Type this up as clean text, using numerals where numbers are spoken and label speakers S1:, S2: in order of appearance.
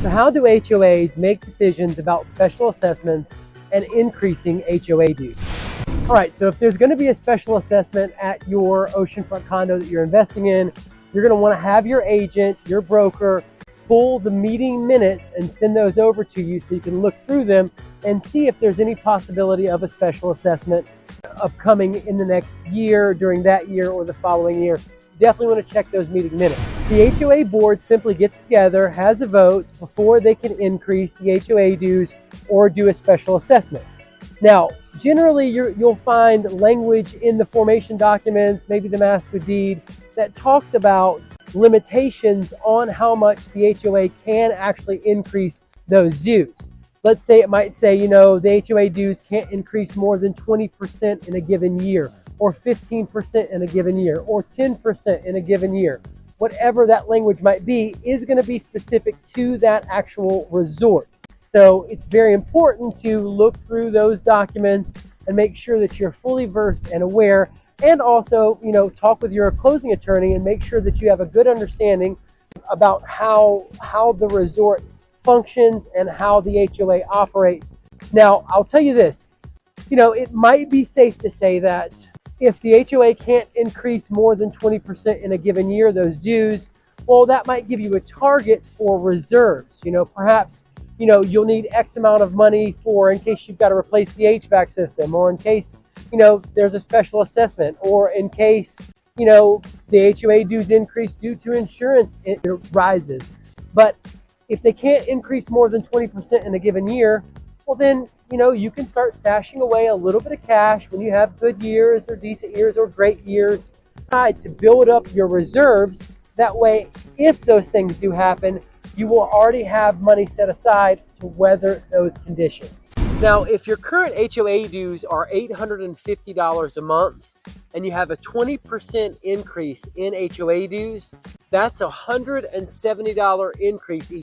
S1: So how do HOAs make decisions about special assessments and increasing HOA dues? All right, so if there's going to be a special assessment at your oceanfront condo that you're investing in, you're going to want to have your agent, your broker, pull the meeting minutes and send those over to you so you can look through them and see if there's any possibility of a special assessment upcoming in the next year, during that year, or the following year. Definitely want to check those meeting minutes. The HOA board simply gets together, has a vote before they can increase the HOA dues or do a special assessment. Now, generally you'll find language in the formation documents, maybe the master deed, that talks about limitations on how much the HOA can actually increase those dues. Let's say it might say, the HOA dues can't increase more than 20% in a given year, or 15% in a given year, or 10% in a given year. Whatever that language might be is going to be specific to that actual resort. So it's very important to look through those documents and make sure that you're fully versed and aware, and also, talk with your closing attorney and make sure that you have a good understanding about how the resort functions and how the HOA operates. Now, I'll tell you this, it might be safe to say that if the HOA can't increase more than 20% in a given year, those dues, well, that might give you a target for reserves. Perhaps, you'll need X amount of money in case you've got to replace the HVAC system, or in case, there's a special assessment, or in case, the HOA dues increase due to insurance, it rises. But if they can't increase more than 20% in a given year, well then, you can start stashing away a little bit of cash when you have good years or decent years or great years to build up your reserves. That way, if those things do happen, you will already have money set aside to weather those conditions. Now, if your current HOA dues are $850 a month and you have a 20% increase in HOA dues, that's a $170 increase each